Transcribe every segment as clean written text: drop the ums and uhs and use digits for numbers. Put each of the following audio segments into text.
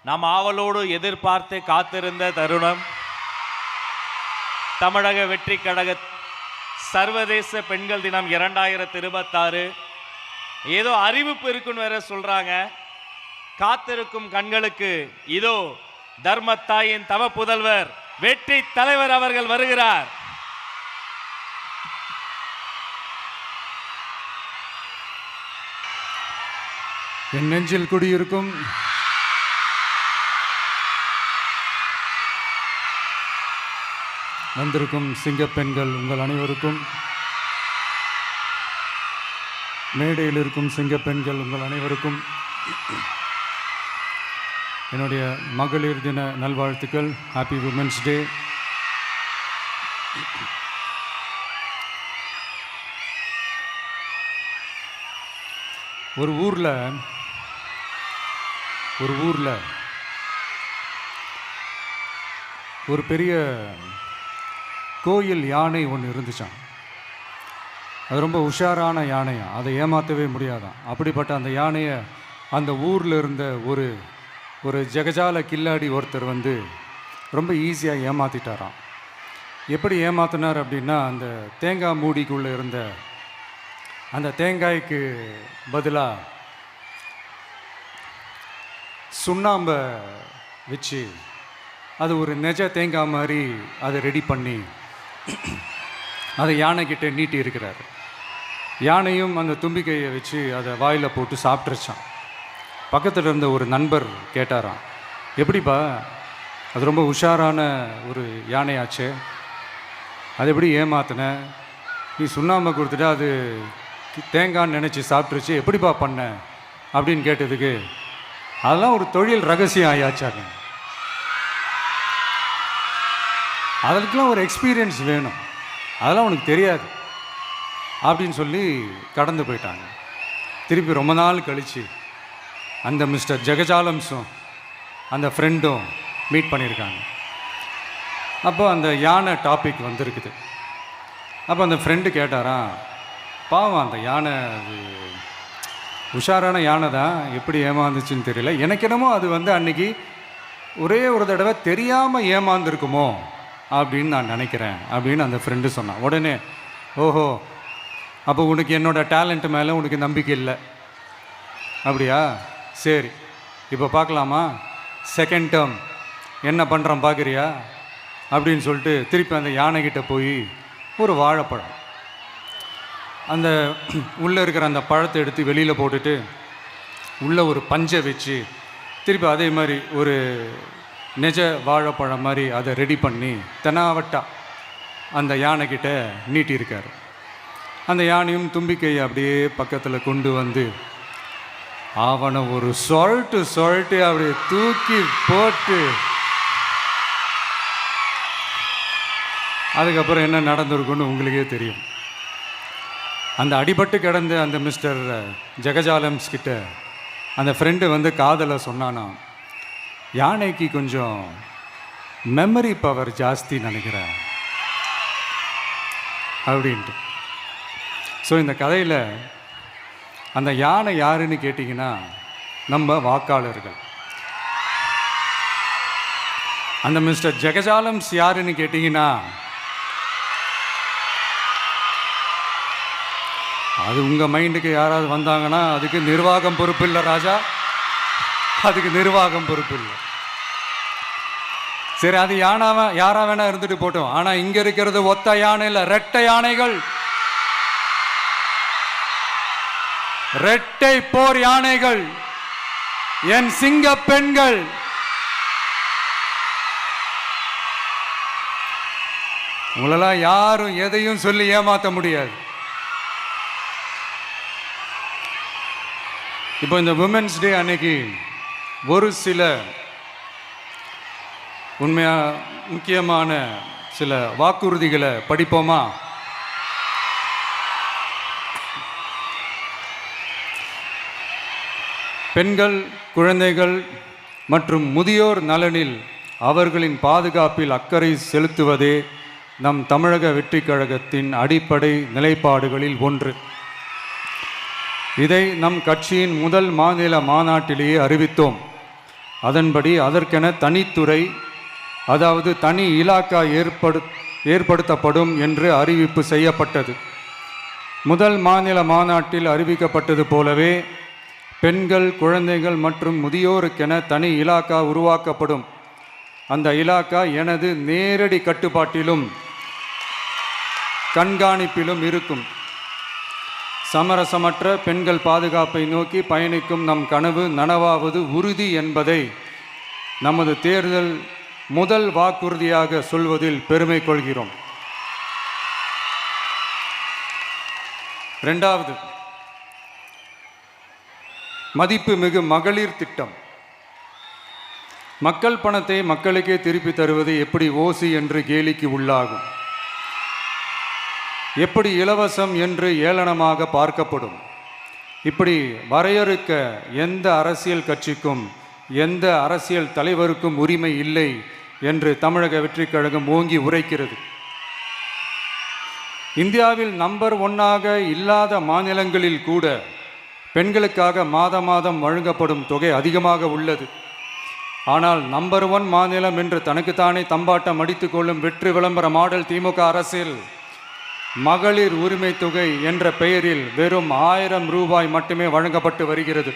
நாம் ஆவலோடு எதிர்பார்த்து காத்திருந்த தருணம் தமிழக வெற்றி கழக சர்வதேச பெண்கள் தினம் 2026. ஏதோ அறிவிப்பு இருக்குன்னு வேற சொல்றாங்க. காத்திருக்கும் கண்களுக்கு இதோ தர்மத்தாயின் தவ புதல்வர் வெற்றி தலைவர் அவர்கள் வருகிறார். என் நெஞ்சில் குடியிருக்கும் வந்திருக்கும் சிங்கப்பெண்கள் உங்கள் அனைவருக்கும், மேடையில் இருக்கும் சிங்கப்பெண்கள் உங்கள் அனைவருக்கும் என்னுடைய மகளிர் தின நல்வாழ்த்துக்கள். Happy women's day. ஒரு ஊரில் ஒரு பெரிய கோயில் யானை ஒன்று இருந்துச்சான். அது ரொம்ப உஷாரான யானையாம், அதை ஏமாற்றவே முடியாதான். அப்படிப்பட்ட அந்த யானையை அந்த ஊரில் இருந்த ஒரு ஜெகஜால கில்லாடி ஒருத்தர் வந்து ரொம்ப ஈஸியாக ஏமாற்றிட்டாராம். எப்படி ஏமாத்தினார் அப்படின்னா, அந்த தேங்காய் மூடிக்குள்ளே இருந்த அந்த தேங்காய்க்கு பதிலாக சுண்ணாம்பை வச்சு அது ஒரு நெஜ தேங்காய் மாதிரி அதை ரெடி பண்ணி அதை யானைக்கிட்ட நீட்டி இருக்கிறார். யானையும் அந்த தும்பிக்கையை வச்சு அதை வாயில் போட்டு சாப்பிட்ருச்சான். பக்கத்தில் இருந்த ஒரு நண்பர் கேட்டாராம், எப்படிப்பா, அது ரொம்ப உஷாரான ஒரு யானையாச்சே, அது எப்படி ஏமாத்தின? நீ சுண்ணாம்பை கொடுத்துட்டு அது தேங்காய்ன்னு நினச்சி சாப்பிட்ருச்சு, எப்படிப்பா பண்ண அப்படின்னு கேட்டதுக்கு, அதெல்லாம் ஒரு தொழில் ரகசியம் ஆயாச்சாங்க, அதற்கெலாம் ஒரு எக்ஸ்பீரியன்ஸ் வேணும், அதெல்லாம் உனக்கு தெரியாது அப்படின்னு சொல்லி கடந்து போயிட்டாங்க. திருப்பி ரொம்ப நாள் கழித்து அந்த மிஸ்டர் ஜெகஜாலம்ஸும் அந்த ஃப்ரெண்டும் மீட் பண்ணியிருக்காங்க. அப்போ அந்த யானை டாபிக் வந்திருக்குது. அப்போ அந்த ஃப்ரெண்டு கேட்டாராம், பாவம் அந்த யானை அது உஷாரான யானை தான், எப்படி ஏமாந்துச்சுன்னு தெரியல, எனக்கு என்னமோ அது வந்து அன்றைக்கி ஒரே ஒரு தடவை தெரியாமல் ஏமாந்துருக்குமோ அப்படின்னு நான் நினைக்கிறேன் அப்படின்னு அந்த ஃப்ரெண்டு சொன்னான். உடனே, ஓஹோ, அப்போ உனக்கு என்னோடய டேலண்ட் மேலே உனக்கு நம்பிக்கை இல்லை அப்படியா, சரி இப்போ பார்க்கலாமா, செகண்ட் டேர்ம் என்ன பண்ணுறோம் பார்க்குறியா அப்படின்னு சொல்லிட்டு திருப்பி அந்த யானைக்கிட்ட போய் ஒரு வாழைப்பழம், அந்த உள்ளே இருக்கிற அந்த பழத்தை எடுத்து வெளியில் போட்டுட்டு உள்ளே ஒரு பஞ்சை வச்சு திருப்பி அதே மாதிரி ஒரு நெஜ வாழைப்பழம் மாதிரி அதை ரெடி பண்ணி தெனாவட்டா அந்த யானைக்கிட்ட நீட்டியிருக்கார். அந்த யானையும் தும்பிக்கையை அப்படியே பக்கத்தில் கொண்டு வந்து அவனை ஒரு சொல்லிட்டு அப்படியே தூக்கி போட்டு, அதுக்கப்புறம் என்ன நடந்திருக்குன்னு உங்களுக்கே தெரியும். அந்த அடிபட்டு கிடந்த அந்த மிஸ்டர் ஜெகஜாலம்ஸ் கிட்ட அந்த ஃப்ரெண்டு வந்து காதலை சொன்னானா, யானைக்கு கொஞ்சம் மெமரி பவர் ஜாஸ்தி நினைக்கிறேன் அப்படின்ட்டு. ஸோ இந்த கதையில் அந்த யானை யாருன்னு கேட்டிங்கன்னா நம்ம வாக்காளர்கள். அந்த மிஸ்டர் ஜெகஜாலம்ஸ் யாருன்னு கேட்டிங்கன்னா அது உங்கள் மைண்டுக்கு யாராவது வந்தாங்கன்னா அதுக்கு நிர்வாகம் பொறுப்பு இல்லை ராஜா, அதுக்கு நிர்வாகம் பொறுப்பு இல்லை. சரி, அது யாரா வேணா இருந்துட்டு போட்டோம். ஆனால் இங்கே இருக்கிறது ஒத்த யானை இல்லை, ரெட்டை யானைகள், ரெட்டை போர் யானைகள், என் சிங்க பெண்கள். உங்களெல்லாம் யாரும் எதையும் சொல்லி ஏமாற்ற முடியாது. இப்போ இந்த விமென்ஸ் டே அன்னைக்கு ஒரு சில முக்கியமான சில வாக்குறுதிகளை படிப்போமா? பெண்கள், குழந்தைகள் மற்றும் முதியோர் நலனில் அவர்களின் பாதுகாப்பில் அக்கறை செலுத்துவதே நம் தமிழக வெற்றி கழகத்தின் அடிப்படை நிலைப்பாடுகளில் ஒன்று. இதை நம் கட்சியின் முதல் மாநில மாநாட்டிலேயே அறிவித்தோம். அதன்படி அதற்கென தனித்துறை, அதாவது தனி இலாக்கா ஏற்படுத்தப்படும் என்று அறிவிப்பு செய்யப்பட்டது. முதல் மாநில மாநாட்டில் அறிவிக்கப்பட்டது போலவே பெண்கள், குழந்தைகள் மற்றும் முதியோருக்கென தனி இலாக்கா உருவாக்கப்படும். அந்த இலாக்கா எனது நேரடி கட்டுப்பாட்டிலும் கண்காணிப்பிலும் இருக்கும். சமரசமற்ற பெண்கள் பாதுகாப்பை நோக்கி பயணிக்கும் நம் கனவு நனவாவது உறுதி என்பதை நமது தேர்தல் முதல் வாக்குறுதியாக சொல்வதில் பெருமை கொள்கிறோம். இரண்டாவது, மதிப்புமிகு மகளிர் திட்டம். மக்கள் பணத்தை மக்களுக்கே திருப்பி தருவது எப்படி ஓசி என்று கேலிக்கு உள்ளாகும், எப்படி இலவசம் என்று ஏளனமாக பார்க்கப்படும். இப்படி வரையறுக்க எந்த அரசியல் கட்சிக்கும் எந்த அரசியல் தலைவருக்கும் உரிமை இல்லை என்று தமிழக வெற்றிக் கழகம் ஓங்கி உரைக்கிறது. இந்தியாவில் நம்பர் 1 இல்லாத மாநிலங்களில் கூட பெண்களுக்காக மாதம் வழங்கப்படும் தொகை அதிகமாக உள்ளது. ஆனால் நம்பர் 1 மாநிலம் என்று தனக்குத்தானே தம்பாட்டம் அடித்துக் கொள்ளும் வெற்றி விளம்பர மாடல் திமுக அரசில் மகளிர் உரிமை தொகை என்ற பெயரில் வெறும் 1000 ரூபாய் மட்டுமே வழங்கப்பட்டு வருகிறது.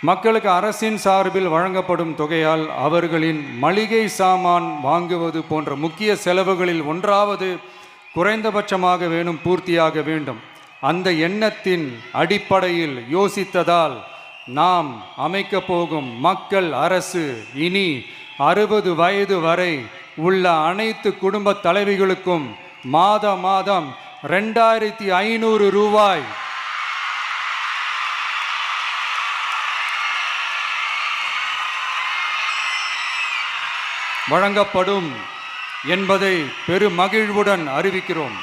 மக்களுக்கு அரசின் சார்பில் வழங்கப்படும் தொகையால் அவர்களின் மளிகை சாமான் வாங்குவது போன்ற முக்கிய செலவுகளில் ஒன்றாவது குறைந்தபட்சமாக பூர்த்தியாக வேண்டும். அந்த எண்ணத்தின் அடிப்படையில் யோசித்ததால் நாம் அமைக்கப் போகும் மக்கள் அரசு இனி 60 வயது வரை உள்ள அனைத்து குடும்ப தலைவிகளுக்கும் மாதம் 2500 ரூபாய் வழங்கப்படும் என்பதை பெருமகிழ்வுடன் அறிவிக்கிறோம்.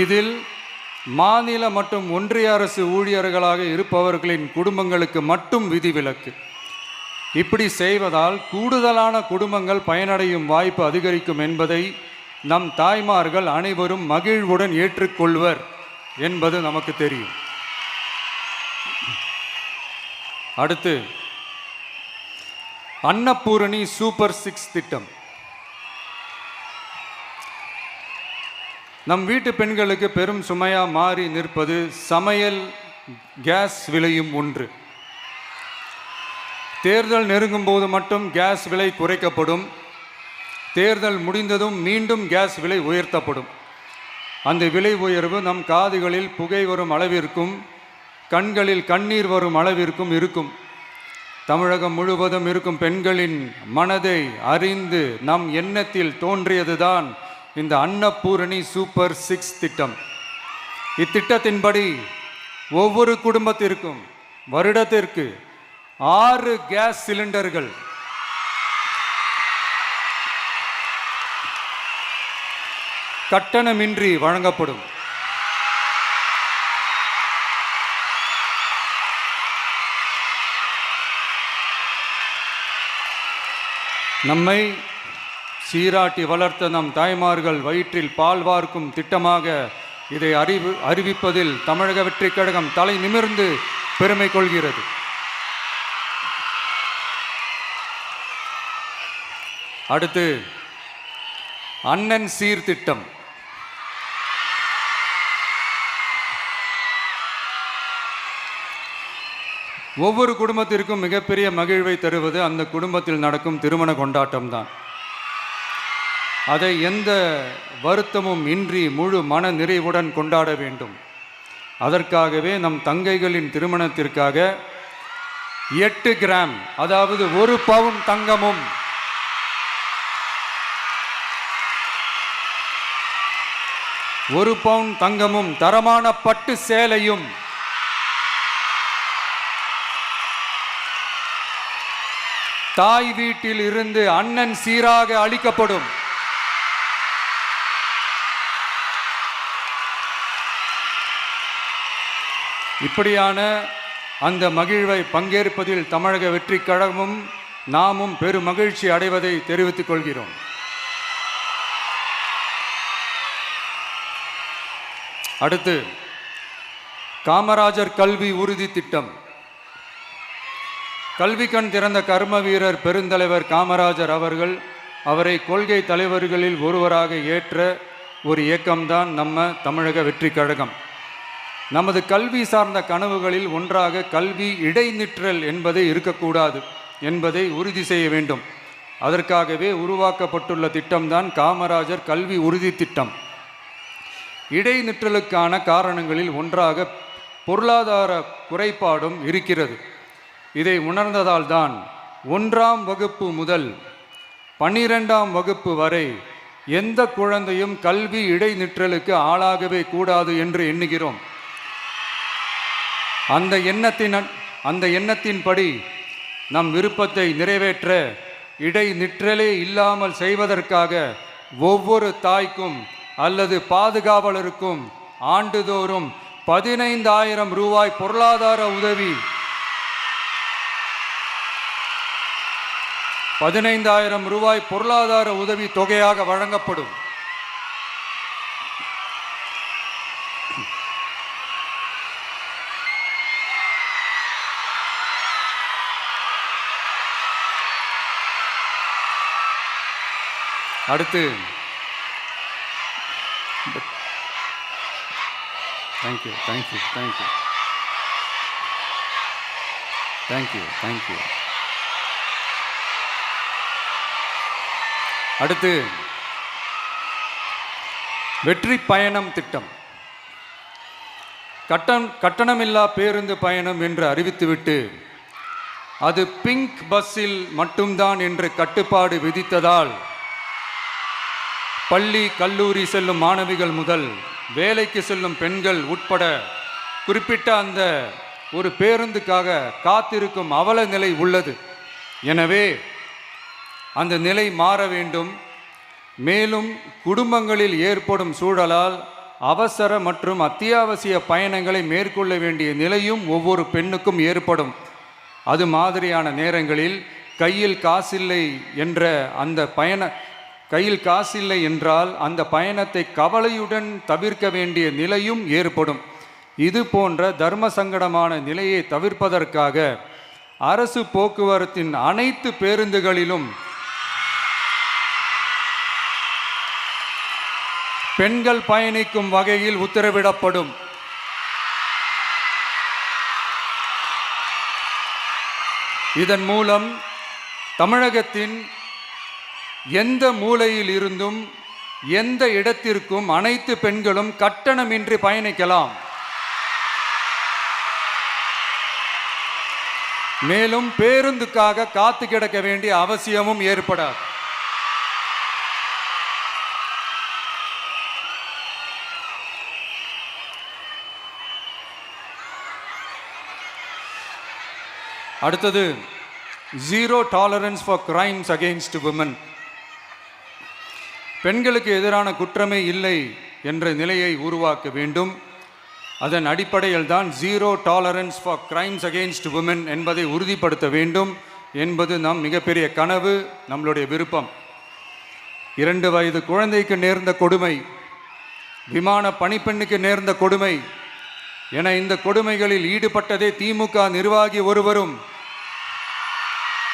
இதில் மாநில மற்றும் ஒன்றிய அரசு ஊழியர்களாக இருப்பவர்களின் குடும்பங்களுக்கு மட்டும் விதிவிலக்கு. இப்படி செய்வதால் கூடுதலான குடும்பங்கள் பயனடையும் வாய்ப்பு அதிகரிக்கும் என்பதை நம் தாய்மார்கள் அனைவரும் மகிழ்வுடன் ஏற்றுக்கொள்வர் என்பது நமக்கு தெரியும். அடுத்து, அன்னபூரணி சூப்பர் 6 திட்டம். நம் வீட்டு பெண்களுக்கு பெரும் சுமையா மாறி நிற்பது சமையல் கேஸ் விலையும் ஒன்று. தேர்தல் நெருங்கும் போது மட்டும் கேஸ் விலை குறைக்கப்படும். தேர்தல் முடிந்ததும் மீண்டும் கேஸ் விலை உயர்த்தப்படும். அந்த விலை உயர்வு நம் காதுகளில் புகை வரும் அளவிற்கும் கண்களில் கண்ணீர் வரும் அளவிற்கும் இருக்கும். தமிழகம் முழுவதும் இருக்கும் பெண்களின் மனதை அறிந்து நம் எண்ணத்தில் தோன்றியதுதான் இந்த அன்னபூரணி சூப்பர் 6 திட்டம். இத்திட்டத்தின்படி ஒவ்வொரு குடும்பத்திற்கும் வருடத்திற்கு 6 கேஸ் சிலிண்டர்கள் கட்டணமின்றி வழங்கப்படும். நம்மை சீராட்டி வளர்த்த நம் தாய்மார்கள் வயிற்றில் பால் வார்க்கும் திட்டமாக இதை அறிவிப்பதில் தமிழக வெற்றிக் கழகம் தலை நிமிர்ந்து பெருமை கொள்கிறது. அடுத்து, அண்ணன் சீர்திட்டம். ஒவ்வொரு குடும்பத்திற்கும் மிகப்பெரிய மகிழ்வை தருவது அந்த குடும்பத்தில் நடக்கும் திருமண கொண்டாட்டம்தான். அதை எந்த வருத்தமும் இன்றி முழு மன நிறைவுடன் கொண்டாட வேண்டும். அதற்காகவே நம் தங்கைகளின் திருமணத்திற்காக 8 கிராம், அதாவது 1 பவுன் தங்கமும் 1 பவுன் தங்கமும் தரமான பட்டு சேலையும் தாய் வீட்டில் இருந்து அண்ணன் சீராக அளிக்கப்படும். இப்படியான அந்த மகிழ்வை பங்கேற்பதில் தமிழக வெற்றிக் கழகமும் நாமும் பெரும் மகிழ்ச்சி அடைவதை தெரிவித்துக் கொள்கிறோம். அடுத்து, காமராஜர் கல்வி உறுதி திட்டம். கல்வி கண் திறந்த கர்ம வீரர் பெருந்தலைவர் காமராஜர் அவரை கொள்கை தலைவர்களில் ஒருவராக ஏற்ற ஒரு இயக்கம்தான் நம்ம தமிழக வெற்றி கழகம். நமது கல்வி சார்ந்த கனவுகளில் ஒன்றாக கல்வி இடைநிற்றல் என்பதே இருக்கக்கூடாது என்பதை உறுதி செய்ய வேண்டும். அதற்காகவே உருவாக்கப்பட்டுள்ள திட்டம்தான் காமராஜர் கல்வி உறுதி திட்டம். இடைநிற்றலுக்கான காரணங்களில் ஒன்றாக பொருளாதார குறைபாடும் இருக்கிறது. இதை உணர்ந்ததால் தான் 1ஆம் வகுப்பு முதல் 12ஆம் வகுப்பு வரை எந்த குழந்தையும் கல்வி இடைநிற்றலுக்கு ஆளாகவே கூடாது என்று எண்ணுகிறோம். அந்த எண்ணத்தின்படி நம் விருப்பத்தை நிறைவேற்ற இடைநிற்றலே இல்லாமல் செய்வதற்காக ஒவ்வொரு தாய்க்கும் அல்லது பாதுகாவலருக்கும் ஆண்டுதோறும் 15,000 ரூபாய் பொருளாதார உதவி 15,000 ரூபாய் பொருளாதார உதவி தொகையாக வழங்கப்படும். அடுத்து தேங்க்யூ. அடுத்து வெற்றி பயணம் திட்டம். கட்டணமில்லா பேருந்து பயணம் என்று அறிவித்துவிட்டு அது பிங்க் பஸ்ஸில் மட்டும்தான் என்று கட்டுப்பாடு விதித்ததால் பள்ளி கல்லூரி செல்லும் மாணவிகள் முதல் வேலைக்கு செல்லும் பெண்கள் உட்பட குறிப்பிட்ட அந்த ஒரு பேருந்துக்காக காத்திருக்கும் அவல நிலை உள்ளது. எனவே அந்த நிலை மாற வேண்டும். மேலும் குடும்பங்களில் ஏற்படும் சூழலால் அவசர மற்றும் அத்தியாவசிய பயணங்களை மேற்கொள்ள வேண்டிய நிலையும் ஒவ்வொரு பெண்ணுக்கும் ஏற்படும். அது மாதிரியான நேரங்களில் கையில் காசில்லை என்றால் அந்த பயணத்தை கவலையுடன் தவிர்க்க வேண்டிய நிலையும் ஏற்படும். இது போன்ற தர்ம சங்கடமான நிலையை தவிர்ப்பதற்காக அரசு போக்குவரத்தின் அனைத்து பேருந்துகளிலும் பெண்கள் பயணிக்கும் வகையில் உத்தரவிடப்படும். இதன் மூலம் தமிழகத்தின் எந்த மூலையில் இருந்தும் எந்த இடத்திற்கும் அனைத்து பெண்களும் கட்டணமின்றி பயணிக்கலாம். மேலும் பேருந்துக்காக காத்து கிடக்க வேண்டிய அவசியமும் ஏற்படாது. அடுத்தது zero tolerance for crimes against women. பெண்களுக்கு எதிரான குற்றமே இல்லை என்ற நிலையை உருவாக்க வேண்டும். அதன் அடிப்படையில் தான் zero tolerance for crimes against women என்பதை உறுதிப்படுத்த வேண்டும் என்பது நம் மிகப்பெரிய கனவு, நம்மளுடைய விருப்பம். 2 வயது குழந்தைக்கு நேர்ந்த கொடுமை, விமான பணிப்பெண்ணுக்கு நேர்ந்த கொடுமை என இந்த கொடுமைகளில் ஈடுபட்டதே திமுக நிர்வாகி ஒருவரும்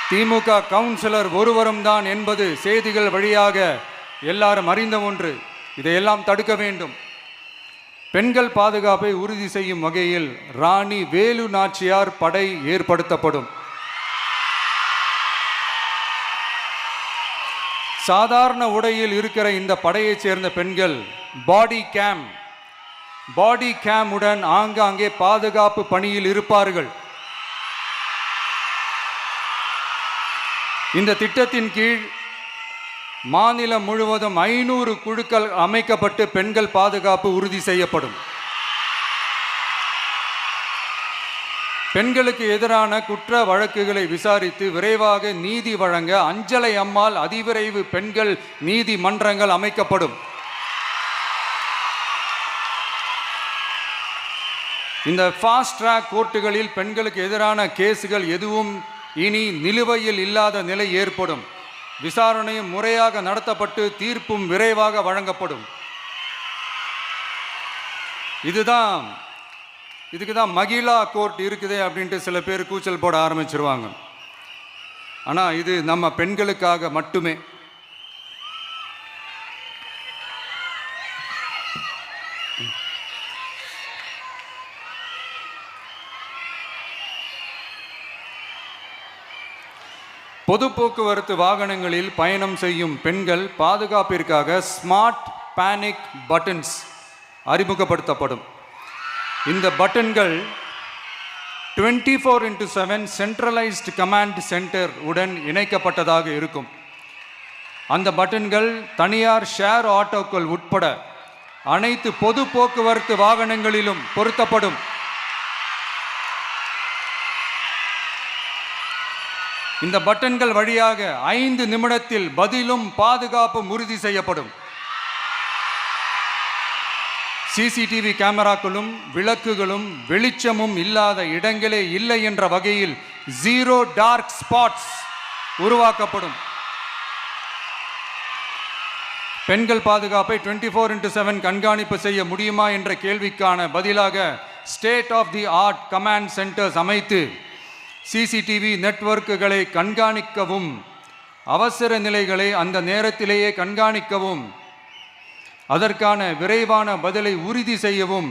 திமுக கவுன்சிலர் ஒருவரும் தான் என்பது செய்திகள் வழியாக எல்லாரும் அறிந்த ஒன்று. இதையெல்லாம் தடுக்க வேண்டும். பெண்கள் பாதுகாப்பை உறுதி செய்யும் வகையில் ராணி வேலு நாச்சியார் படை ஏற்படுத்தப்படும். சாதாரண உடையில் இருக்கிற இந்த படையைச் சேர்ந்த பெண்கள் பாடி கேம் உடன் ஆங்காங்கே பாதுகாப்பு பணியில் இருப்பார்கள். இந்த திட்டத்தின் கீழ் மாநிலம் முழுவதும் 500 குழுக்கள் அமைக்கப்பட்டு பெண்கள் பாதுகாப்பு உறுதி செய்யப்படும். பெண்களுக்கு எதிரான குற்ற வழக்குகளை விசாரித்து விரைவாக நீதி வழங்க அஞ்சலை அம்மாள் அதிவிரைவு பெண்கள் நீதிமன்றங்கள் அமைக்கப்படும். இந்த ஃபாஸ்ட் ட்ராக் கோர்ட்டுகளில் பெண்களுக்கு எதிரான கேஸுகள் எதுவும் இனி நிலுவையில் இல்லாத நிலை ஏற்படும். விசாரணையும் முறையாக நடத்தப்பட்டு தீர்ப்பும் விரைவாக வழங்கப்படும். இதுதான் இதுக்கு தான் மகிழா கோர்ட் இருக்குது அப்படின்ட்டு சில பேர் கூச்சல் போட ஆரம்பிச்சிருவாங்க. ஆனால் இது நம்ம பெண்களுக்காக மட்டுமே. பொது போக்குவரத்து வாகனங்களில் பயணம் செய்யும் பெண்கள் பாதுகாப்பிற்காக ஸ்மார்ட் பேனிக் பட்டன்ஸ் அறிமுகப்படுத்தப்படும். இந்த பட்டன்கள் 24/7 சென்ட்ரலைஸ்டு கமாண்ட் சென்டர் உடன் இணைக்கப்பட்டதாக இருக்கும். அந்த பட்டன்கள் தனியார் ஷேர் ஆட்டோக்கள் உட்பட அனைத்து பொது போக்குவரத்து வாகனங்களிலும் பொருத்தப்படும். இந்த பட்டன்கள் வழியாக 5 நிமிடத்தில் பதிலும் பாதுகாப்பும் உறுதி செய்யப்படும். சிசிடிவி கேமராக்களும் விளக்குகளும் வெளிச்சமும் இல்லாத இடங்களே இல்லை என்ற வகையில் 0 டார்க் ஸ்பாட்ஸ் உருவாக்கப்படும். பெண்கள் பாதுகாப்பை 24/7 கண்காணிப்பு செய்ய முடியுமா என்ற கேள்விக்கான பதிலாக state of the art command centres அமைத்து சிசிடிவி நெட்வொர்க்குகளை கண்காணிக்கவும் அவசர நிலைகளை அந்த நேரத்திலேயே கண்காணிக்கவும் அதற்கான விரைவான பதிலை உறுதி செய்யவும்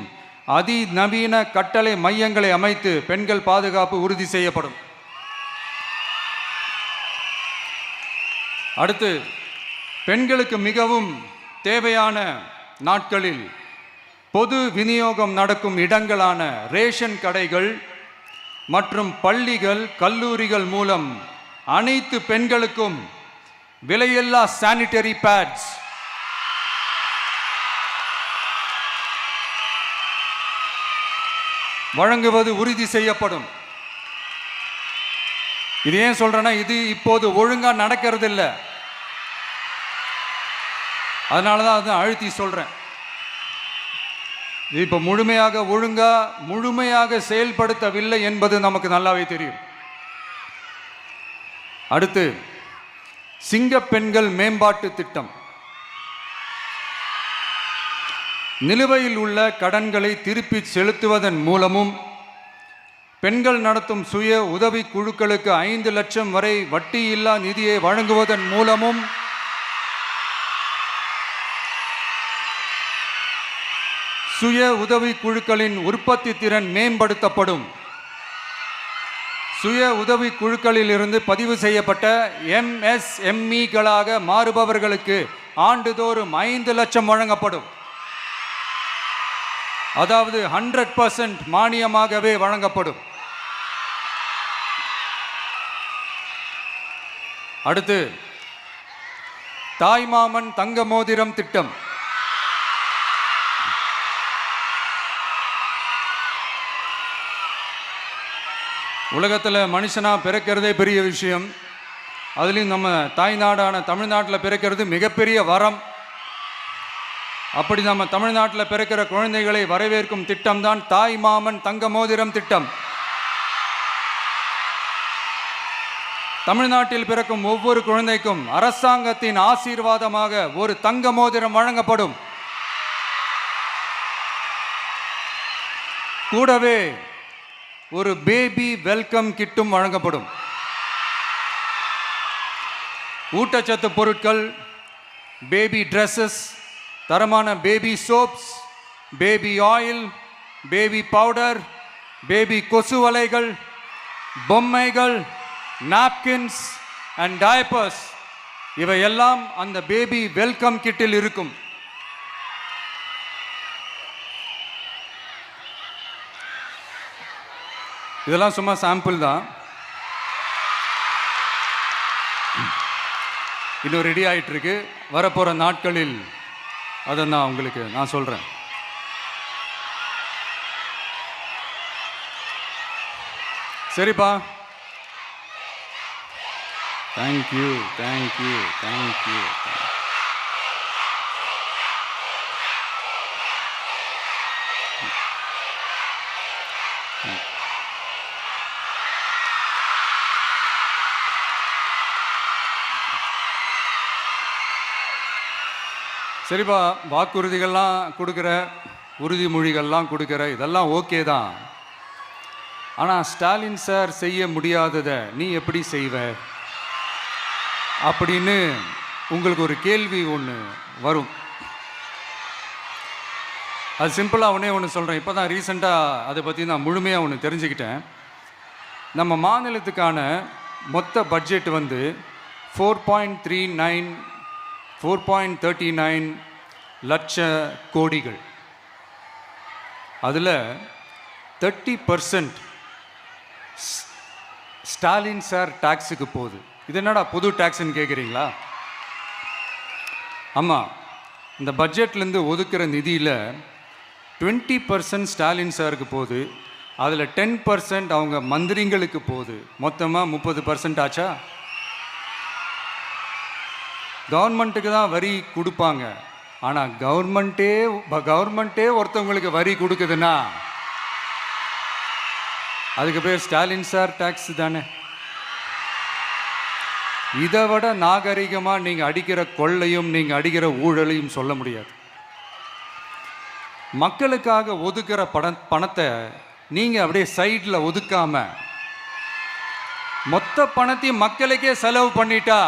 அதிநவீன கட்டளை மையங்களை அமைத்து பெண்கள் பாதுகாப்பு உறுதி செய்யப்படும். அடுத்து, பெண்களுக்கு மிகவும் தேவையான நாட்களில் பொது விநியோகம் நடக்கும் இடங்களான ரேஷன் கடைகள் மற்றும் பள்ளிகள் கல்லூரிகள் மூலம் அனைத்து பெண்களுக்கும் விலையில்லா சானிட்டரி பேட்ஸ் வழங்குவது உறுதி செய்யப்படும். இது ஏன் சொல்றேன்னா, இது இப்போது ஒழுங்கா நடக்கிறது இல்லை, அதனால தான் அதை அழுத்தி சொல்றேன். இது இப்போ முழுமையாக செயல்படுத்தவில்லை என்பது நமக்கு நல்லாவே தெரியும். அடுத்து, சிங்க பெண்கள் மேம்பாட்டு திட்டம். நிலுவையில் உள்ள கடன்களை திருப்பி செலுத்துவதன் மூலமும் பெண்கள் நடத்தும் சுய உதவி குழுக்களுக்கு 5 லட்சம் வரை வட்டியில்லா நிதியை வழங்குவதன் மூலமும் சுய உதவி குழுக்களின் உற்பத்தி திறன் மேம்படுத்தப்படும். சுய உதவி குழுக்களில் இருந்து பதிவு செய்யப்பட்ட MSMEகளாக மாறுபவர்களுக்கு ஆண்டுதோறும் 5 லட்சம் வழங்கப்படும். அதாவது 100% மானியமாகவே வழங்கப்படும். அடுத்து, தாய்மாமன் தங்க மோதிரம் திட்டம். உலகத்தில் மனுஷனாக பிறக்கிறதே பெரிய விஷயம். அதுலேயும் நம்ம தாய்நாடான தமிழ்நாட்டில் பிறக்கிறது மிகப்பெரிய வரம். அப்படி நம்ம தமிழ்நாட்டில் பிறக்கிற குழந்தைகளை வரவேற்கும் திட்டம் தான் தாய் மாமன் தங்க மோதிரம் திட்டம். தமிழ்நாட்டில் பிறக்கும் ஒவ்வொரு குழந்தைக்கும் அரசாங்கத்தின் ஆசீர்வாதமாக ஒரு தங்க மோதிரம் வழங்கப்படும். கூடவே ஒரு பேபி வெல்கம் கிட்டும் வழங்கப்படும். ஊட்டச்சத்து பொருட்கள், பேபி ட்ரெஸ்ஸஸ், தரமான baby soaps, baby oil, baby powder, baby கொசு வலைகள், பொம்மைகள், நாப்கின்ஸ் அண்ட் டயப்பர்ஸ் இவையெல்லாம் அந்த பேபி வெல்கம் கிட்டில் இருக்கும். இதெல்லாம் சும்மா சாம்பிள் தான். இன்னும் ரெடி ஆகிட்டு இருக்கு. வரப்போகிற நாட்களில் அதை நான் சொல்கிறேன். சரிப்பா, தேங்க்யூ தேங்க்யூ தேங்க்யூ. சரிப்பா, வாக்குறுதிகள்லாம் கொடுக்குற, உறுதிமொழிகள்லாம் கொடுக்குற, இதெல்லாம் ஓகே தான். ஆனால் ஸ்டாலின் சார் செய்ய முடியாததை நீ எப்படி செய்வ அப்படின்னு உங்களுக்கு ஒரு கேள்வி ஒன்று வரும். அது சிம்பிளாக ஒன்று சொல்கிறேன். இப்போ தான் ரீசெண்டாக அதை பற்றி நான் முழுமையாக ஒன்று தெரிஞ்சுக்கிட்டேன். நம்ம மாநிலத்துக்கான மொத்த பட்ஜெட் வந்து 4.39 லட்ச கோடிகள். அதில் 30% ஸ்டாலின் சார் டாக்ஸுக்கு போகுது. இது என்னடா புது டாக்ஸ்ன்னு கேட்குறீங்களா? ஆமாம், இந்த பட்ஜெட்லேருந்து ஒதுக்குற நிதியில் 20% ஸ்டாலின் சாருக்கு போகுது. அதில் 10% அவங்க மந்திரிங்களுக்கு போகுது. மொத்தமாக 30% ஆச்சா? கவர்மெண்ட்டுக்கு தான் வரி கொடுப்பாங்க. ஆனால் கவர்மெண்ட்டே ஒருத்தவங்களுக்கு வரி கொடுக்குதுன்னா அதுக்கு பேர் ஸ்டாலின் சார் டாக்ஸ் தானே. இதை விட நாகரிகமாக நீங்கள் அடிக்கிற கொள்ளையும் நீங்கள் அடிக்கிற ஊழலையும் சொல்ல முடியாது. மக்களுக்காக ஒதுக்குற பணத்தை நீங்கள் அப்படியே சைடில் ஒதுக்காம மொத்த பணத்தையும் மக்களுக்கே செலவு பண்ணிட்டா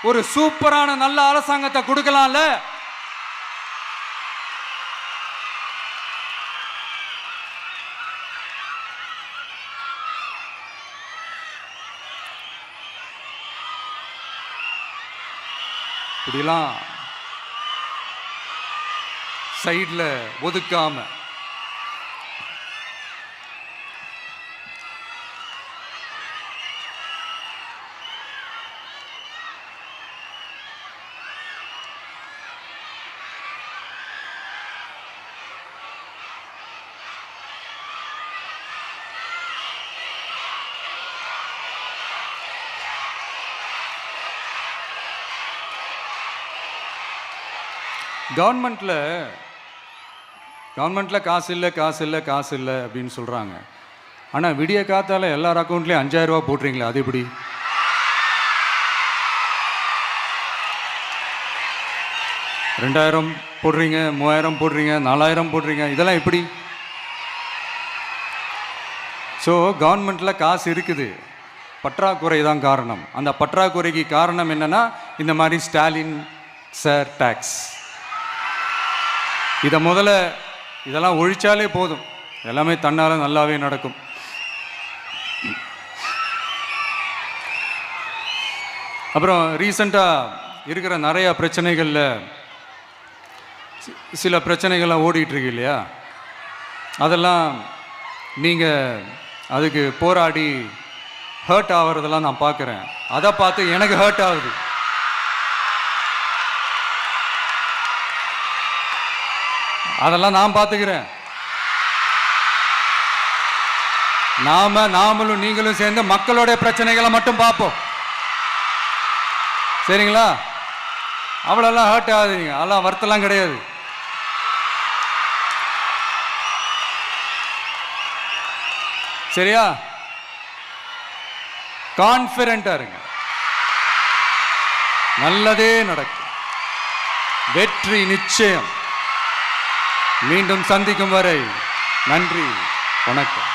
ஒரு சூப்பரான நல்ல அரசாங்கத்தை கொடுக்கலாம்ல. இப்படிலாம் சைடில் ஒதுக்காம கவர்மெண்ட்டில் காசு இல்லை அப்படின்னு சொல்கிறாங்க. ஆனால் விடிய காத்தால எல்லார் அக்கௌண்ட்லேயும் 5000 ரூபா போட்டுறீங்களா? அது எப்படி? ரெண்டாயிரம் போடுறீங்க, 3000 போடுறீங்க, 4000 போடுறீங்க, இதெல்லாம் எப்படி? ஸோ கவர்மெண்ட்டில் காசு இருக்குது, பற்றாக்குறை தான் காரணம். அந்த பற்றாக்குறைக்கு காரணம் என்னன்னா இந்த மாதிரி ஸ்டாலின் சார் டாக்ஸ். இதை முதல்ல இதெல்லாம் ஒழிச்சாலே போதும், எல்லாமே தன்னால் நல்லாவே நடக்கும். அப்புறம் ரீசண்டாக இருக்கிற நிறையா பிரச்சனைகளில் சில பிரச்சனைகள்லாம் ஓடிட்டுருக்கு இல்லையா? அதெல்லாம் நீங்கள் அதுக்கு போராடி ஹர்ட் ஆகிறதெல்லாம் நான் பார்க்குறேன். அதை பார்த்து எனக்கு ஹர்ட் ஆகுது. அதெல்லாம் நான் பார்த்துக்கிறேன். நாமளும் நீங்களும் சேர்ந்து மக்களுடைய பிரச்சனைகளை மட்டும் பார்ப்போம், சரிங்களா? அவ்வளோலாம் ஹர்ட் ஆகுதுங்க, அதெல்லாம் வருத்தலாம் கிடையாது. சரியா? கான்ஃபிடென்ட்டா இருங்க, நல்லதே நடக்கும், வெற்றி நிச்சயம். மீண்டும் சந்திக்கும் வரை நன்றி, வணக்கம்.